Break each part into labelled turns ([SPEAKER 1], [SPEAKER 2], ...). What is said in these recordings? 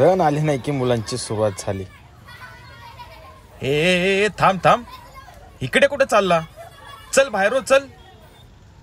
[SPEAKER 1] सण आले नाही की मुलांची सुरुवात झाली. ए थांब थांब, इकडे कुठे चालला? चल बाहेर हो, चल.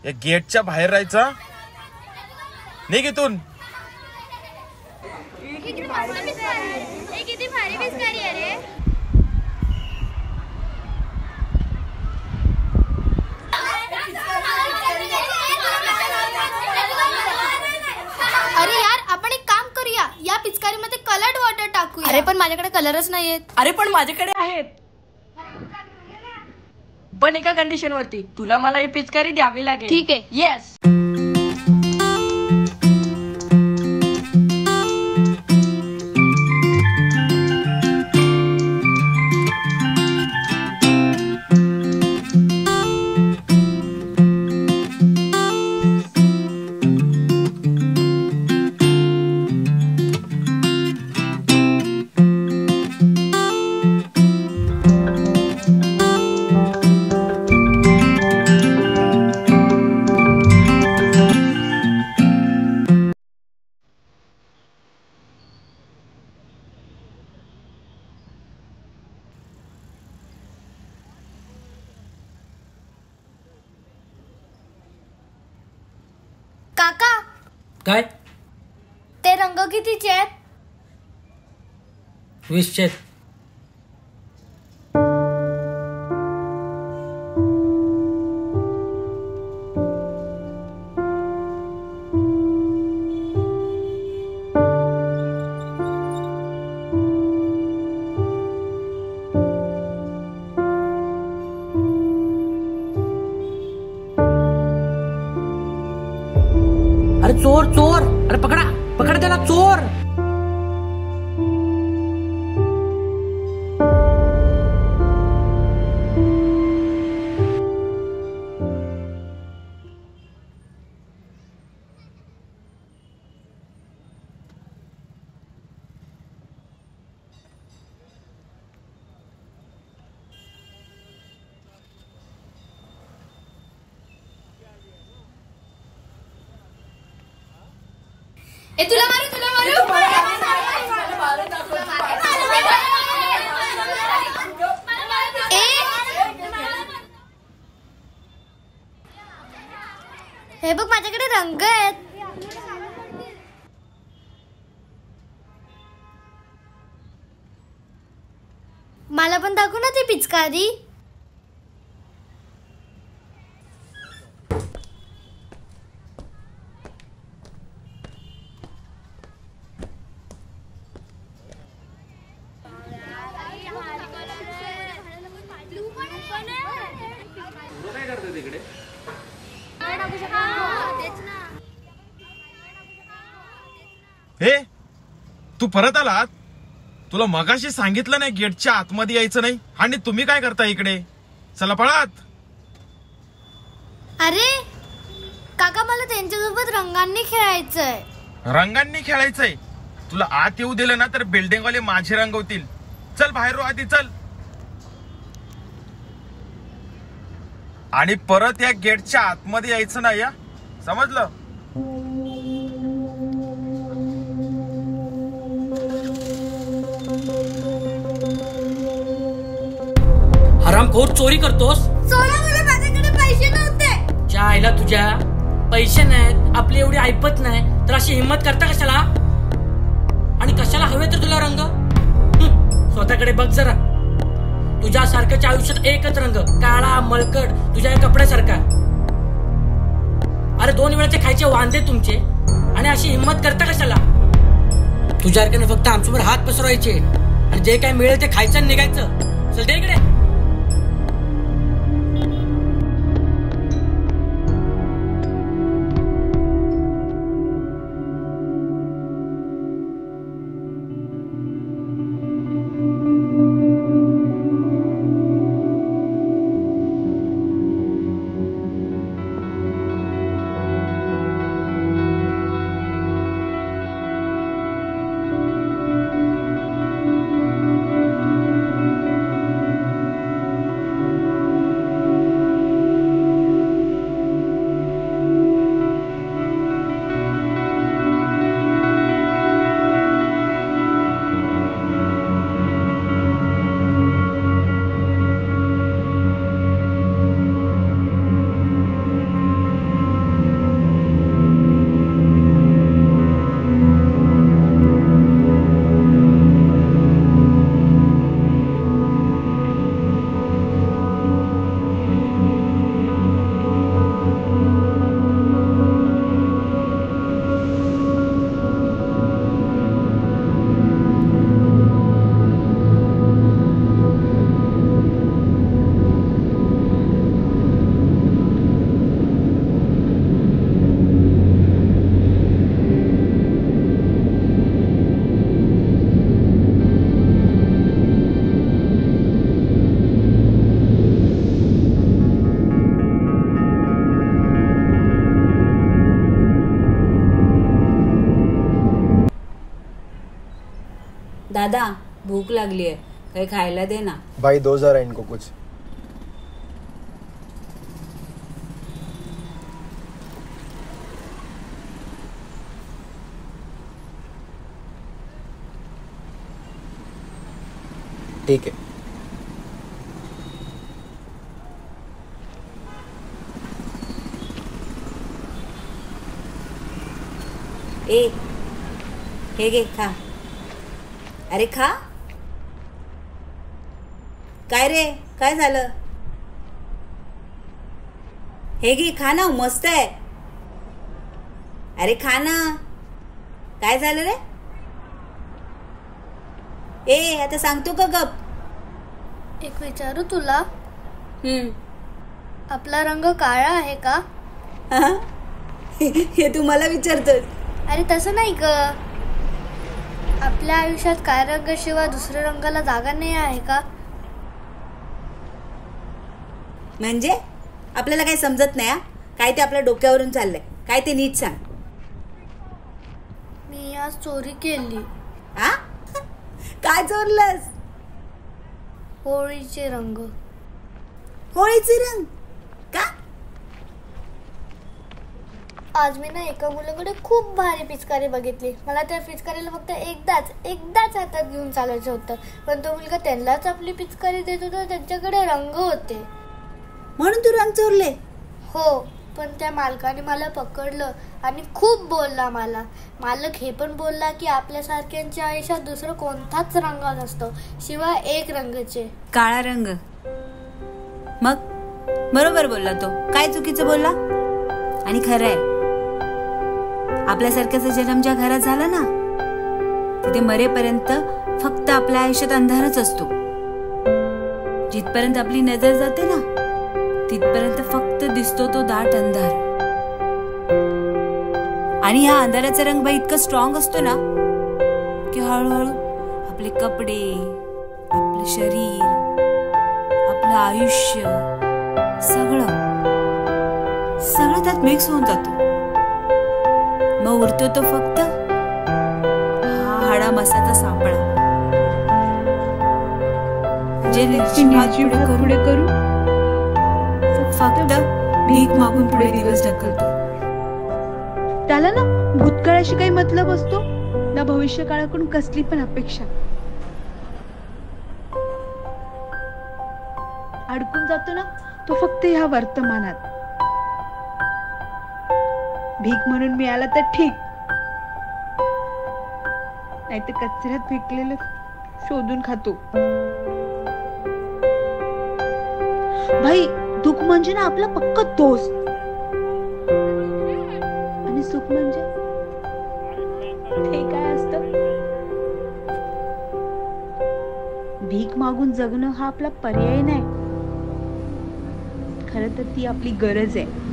[SPEAKER 1] या गेटच्या बाहेर राहायचा. निघ इथून.
[SPEAKER 2] किती भारी पिचकारी आहे रे.
[SPEAKER 3] अरे यार, आपण एक काम करूया, या पिचकारीमध्ये कलर्ड वॉटर टाकूया.
[SPEAKER 4] अरे पण माझ्याकडे कलरच नाहीयेत.
[SPEAKER 5] अरे पण माझ्याकडे आहेत, पण एका कंडिशन वरती. तुला मला ही पिचकारी द्यावी लागेल.
[SPEAKER 4] ठीक आहे.
[SPEAKER 5] येस.
[SPEAKER 3] काका,
[SPEAKER 6] काय?
[SPEAKER 3] ते रंग कितीचे आहेत?
[SPEAKER 6] 20. अरे चोर चोर, अरे पकडा पकडा त्याला, चोर.
[SPEAKER 3] ए तुला मारू, तुला मारू. हे बघ, माझ्याकडे रंग आहेत. मला पण दाखव ना ती पिचकारी.
[SPEAKER 1] हे तू परत आलात? तुला मगाशी सांगितलं नाही गेटच्या आतमध्ये यायचं नाही, आणि तुम्ही काय करता इकडे? चला पळात.
[SPEAKER 3] अरे काका, मला त्यांच्यासोबत रंगांनी खेळायचंय.
[SPEAKER 1] रंगांनी खेळायचंय? तुला आत येऊ दिलं ना तर बिल्डिंग वाले माझे रंगवतील. चल बाहेर रो आधी, चल. आणि परत या गेटच्या आतमध्ये यायचं नाही, या समजलं?
[SPEAKER 6] हरामखोर, चोरी करतोस?
[SPEAKER 3] सोळा, मला माझ्याकडे पैसे नव्हते.
[SPEAKER 6] ज्या आईला तुझ्या पैसे नाहीत, आपली एवढी ऐपत नाही, तर अशी हिंमत करता कशाला? आणि कशाला हवे तर तुला रंग? स्वतःकडे बघ जरा. तुझ्यासारख्याच्या आयुष्यात एकच रंग, काळा मळकट, तुझ्या कपड्यासारखा. अरे 2 वेळाचे खायचे वांदे तुमचे, आणि अशी हिंमत करता कशाला? तुझ्यासारख्याने फक्त आमच्यावर हात पसरवायचे, आणि जे काय मिळेल ते खायचं आणि निघायचं. चल दे इकडे.
[SPEAKER 2] दादा भूक लागली आहे, काही खायला दे ना.
[SPEAKER 4] भाई 2 जरा इनको कुछ. ठीक है.
[SPEAKER 2] ए हे घे खा. अरे खा. काय रे, काय झालं? हे घे खा ना, मस्त आहे. अरे खा ना. काय झालं रे? ए आता सांगतो का गप?
[SPEAKER 3] एक विचारू तुला, आपला रंग काळा आहे का?
[SPEAKER 2] हे तू मला विचारतोस?
[SPEAKER 3] अरे तसं नाही ग, आपल्या आयुष्यात काळ्या रंगाशिवाय दुसऱ्या रंगाला जागा नाही आहे का?
[SPEAKER 2] म्हणजे आपल्याला काही समजत नाही. काय ते आपल्या डोक्यावरून चाललंय, काय ते नीट सांग.
[SPEAKER 3] मी आज चोरी केली.
[SPEAKER 2] हा? काय चोरलंस?
[SPEAKER 3] होळीचे रंग.
[SPEAKER 2] होळीचे रंग का?
[SPEAKER 3] आज मी ना एका मुलाकडे खूप भारी पिचकारी बघितली. मला त्या पिचकारीला फक्त एकदाच हातात घेऊन चालायचं होतं, पण तो मुलगा त्यांनाच आपली पिचकारी देत होता. त्यांच्याकडे रंग होते.
[SPEAKER 2] म्हणून तू रंग चोरले?
[SPEAKER 3] हो, पण त्या मालकाने मला पकडलं आणि खूप बोलला मला. मालक हे पण बोलला की आपल्यासारख्यांच्या आयुष्यात दुसरं कोणताच रंग नसतो शिवाय एक रंगाचे,
[SPEAKER 2] काळा रंग. मग बरोबर बोलला तो, काय चुकीचं बोलला? आणि खरं आहे, आपल्यासारख्याचा जन्म ज्या घरात झाला ना, तिथे मरेपर्यंत फक्त आपल्या आयुष्यात अंधारच असतो. जिथपर्यंत आपली नजर जाते ना, तिथपर्यंत फक्त दिसतो तो दाट अंधार. आणि हा अंधाराचा रंग बाई इतका स्ट्रॉंग असतो ना की हळूहळू आपले कपडे, आपलं शरीर, आपलं आयुष्य सगळं त्यात मिक्स होऊन जातो. मग उरतो तो फक्त हा हाडा मसाचा सापळा, जे पुढे करू फक्त भीक मागून पुढे दिवस ढकलतो.
[SPEAKER 7] त्याला ना भूतकाळाशी काही मतलब असतो ना भविष्य काळाकडून कसली पण अपेक्षा. अडकून जातो ना तो फक्त ह्या वर्तमानात. भीक म्हणून मिळाला तर ठीक, नाही तर कचऱ्यात फेकलेलं शोधून खातो. भाई दुःख म्हणजे ना आपला पक्का दोस्त, आणि सुख म्हणजे ते काय असतं? भीक मागून जगणं हा आपला पर्याय नाही, खरं तर ती आपली गरज आहे.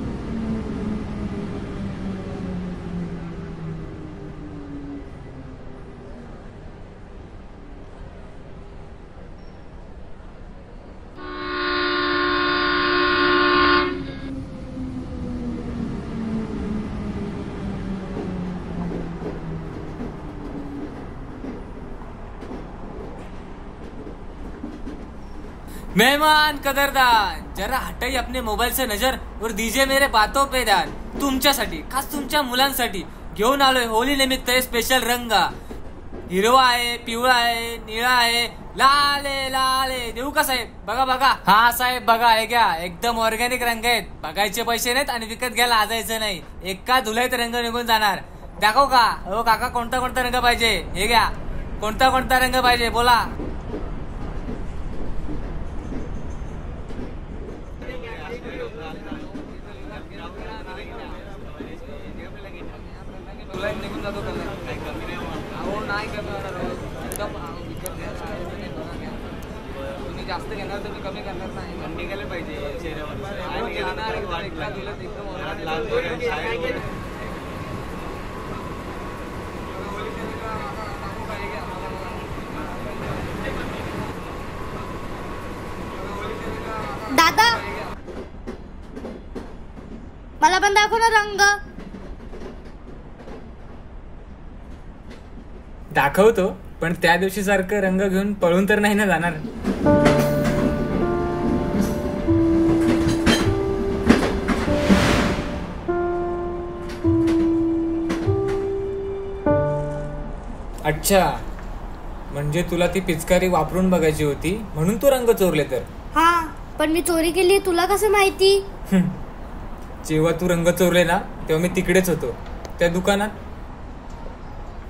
[SPEAKER 6] मेहमान कदरदान, जरा हटाई अपने मोबाईल से नजर और दीजिए मेरे बातों पे ध्यान. तुमच्यासाठी, खास तुमच्या मुलांसाठी घेऊन आलोय होली निमित्त स्पेशल रंग. हिरवा आहे, पिवळा आहे, निळा आहे, लाल आहे. देऊ का साहेब? बघा बघा. हा साहेब बघा, हे घ्या, एकदम ऑर्गॅनिक रंग आहेत. बघायचे पैसे नाहीत आणि विकत घ्यायला लाजायचं नाही. एका धुलाईत रंग निघून जाणार. दाखव का? हो काका, कोणता कोणता रंग पाहिजे? हे घ्या, कोणता कोणता रंग पाहिजे बोला. निघून जातो नाही तुम्ही जास्त घेणार तर मी कमी करणार नाही. निघायला पाहिजे चेहऱ्यावर.
[SPEAKER 3] दादा मला पण दाखव ना रंग.
[SPEAKER 6] दाखवतो.
[SPEAKER 8] पण त्या दिवशी सारखं रंग घेऊन पळून तर नाही ना जाणार. अच्छा, म्हणजे तुला ती पिचकारी वापरून बघायची होती म्हणून तू रंग चोरले तर.
[SPEAKER 3] हा, पण मी चोरी केली तुला कसं माहिती?
[SPEAKER 8] जेव्हा तू रंग चोरले ना तेव्हा मी तिकडेच होतो, त्या दुकानात.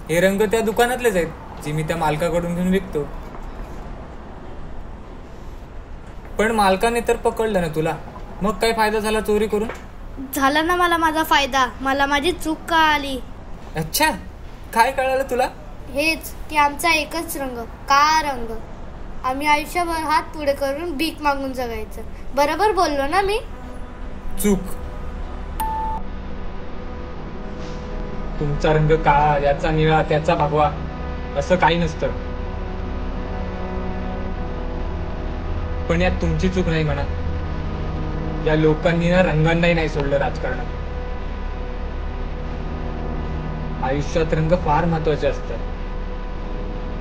[SPEAKER 8] हे रंग त्या दुकानातलेच आहेत जे मी त्या मालकाकडून घेऊन विकतो. पण मालकाने तर पकडलं ना तुला, मग काय फायदा झाला चोरी करून?
[SPEAKER 3] झाला ना मला माझा फायदा. मला माझी चूक कळाली.
[SPEAKER 8] अच्छा, काय कळालं तुला?
[SPEAKER 3] हेच की आमचा एकच रंग, काळा रंग. आम्ही आयुष्यभर हात पुढे करून भीक मागून जगायचं. बरोबर बोललो ना मी?
[SPEAKER 8] चूक. तुमचा रंग काळा, याचा निळा, त्याचा भगवा, असं काही नसतं. पण यात तुमची चूक नाही म्हणा. या लोकांनी ना रंगांनाही नाही सोडलं राजकारणात. आयुष्यात रंग फार महत्वाचे असतात.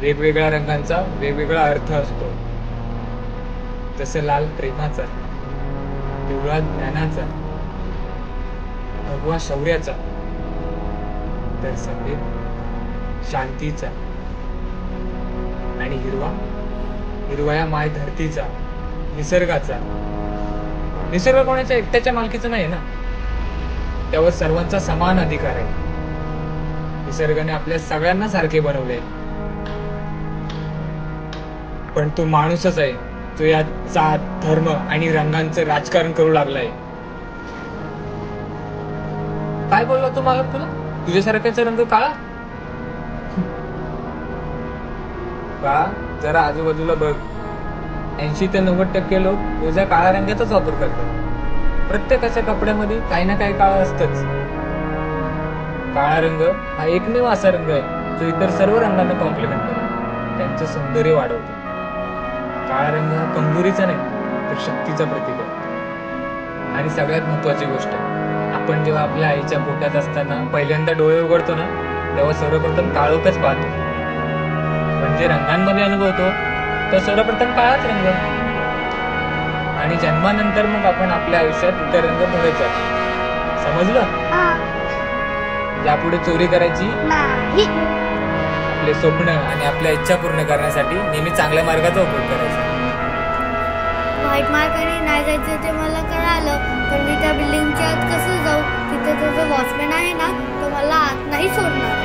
[SPEAKER 8] वेगवेगळ्या रंगांचा वेगवेगळा अर्थ असतो. जसं लाल प्रेमाचा, पिवळा ज्ञानाचा, भगवा शौर्याचा, तर सफेद शांतीचा, आणि हिरवा या माय धरतीचा, निसर्गाचा. निसर्ग कोणाच्या एकट्याच्या मालकीचा नाही ना, त्यावर सर्वांचा समान अधिकार आहे. निसर्गाने आपल्या सगळ्यांना सारखे बनवले, पण तो माणूसच आहे जो या जात, धर्म आणि रंगांचं राजकारण करू लागलाय. काय बोलला तू मालक? तुला तुझ्यासारख्याचा रंग काळा? का जरा आजूबाजूला बघ. 80 ते 90% लोक तुझ्या काळ्या रंगाचाच वापर करतात. प्रत्येकाच्या कपड्यामध्ये काही ना काही काळा असतच. काळा रंग हा एकमेव असा रंग आहे जो इतर सर्व रंगांना कॉम्प्लिमेंट करतो, त्यांचं सौंदर्य वाढवतो. काळा रंग हा कमजोरीचा नाही तर शक्तीचा प्रतीक आहे. आणि सगळ्यात महत्वाची गोष्ट, आपण जेव्हा आपल्या आईच्या पोटात असताना पहिल्यांदा डोळे उघडतो ना, तेव्हा सर्वप्रथम काळोखच पाहतो. म्हणजे रंगांमध्ये अनुभवतो तर सर्वप्रथम काळाच रंग. आणि जन्मानंतर मग आपण आपल्या आयुष्यात इतर रंग बघत जातो. समजलं? यापुढे चोरी करायची
[SPEAKER 3] नाही.
[SPEAKER 8] आपले स्वप्न आणि आपल्या इच्छा पूर्ण करण्यासाठी नेहमी चांगल्या मार्गाचा उपयोग करायचा.
[SPEAKER 3] वाईट मार्गाने नाही जायचं ते मला कळालं, पण मी त्या बिल्डिंगच्या आत कसं जाऊ? तिथे तो जो वॉचमॅन आहे ना, तो मला आत नाही सोडणार.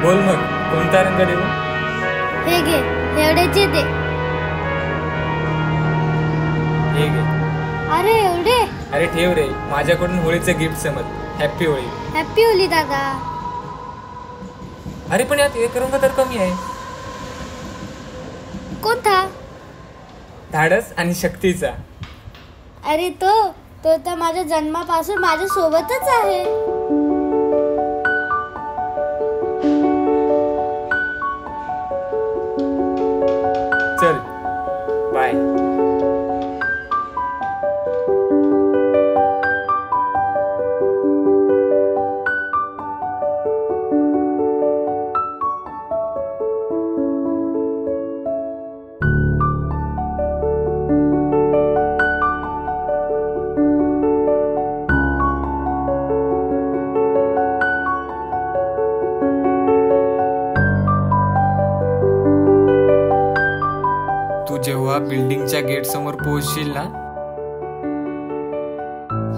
[SPEAKER 8] बोल मग, कोणता रंग देऊ?
[SPEAKER 3] हे घे, एवढ्याचे दे.
[SPEAKER 8] हे घे.
[SPEAKER 3] अरे एवढे?
[SPEAKER 8] अरे ठेव रे, माझ्याकडून होळीचं गिफ्ट समज. हॅप्पी होळी.
[SPEAKER 3] हॅप्पी होली दादा.
[SPEAKER 8] अरे पण यात एक रंग तर कमी आहे.
[SPEAKER 3] कोणता?
[SPEAKER 8] धाडस आणि शक्तीचा.
[SPEAKER 3] अरे तो तर माझ्या जन्मापासून माझ्या सोबतच आहे.
[SPEAKER 8] चल बाय. तू जेव्हा बिल्डिंगच्या गेट समोर पोहोचशील ना,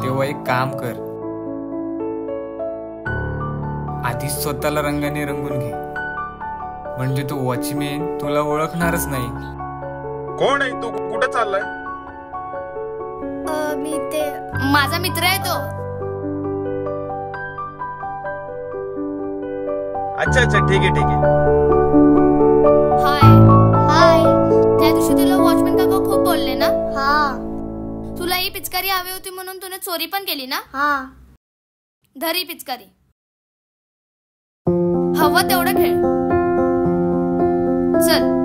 [SPEAKER 8] तेव्हा एक काम कर. आधी स्वतःला रंगाने रंगून घे, म्हणजे तो वॉचमॅन तुला ओळखणारच नाही.
[SPEAKER 1] कोण आहे तू? कुठं चाललाय?
[SPEAKER 3] मी ते
[SPEAKER 2] माझा मित्र आहे तो.
[SPEAKER 1] अच्छा अच्छा, ठीक आहे ठीक आहे.
[SPEAKER 2] हाय.
[SPEAKER 3] हाय.
[SPEAKER 2] त्या दिवशी तुला वॉचमॅन काका खूप बोलले ना?
[SPEAKER 3] हा.
[SPEAKER 2] तुला ही पिचकारी हवी होती म्हणून तुने चोरी पण केली ना?
[SPEAKER 3] हा.
[SPEAKER 2] धरी पिचकारी. हवं तेवढं खेळ. चल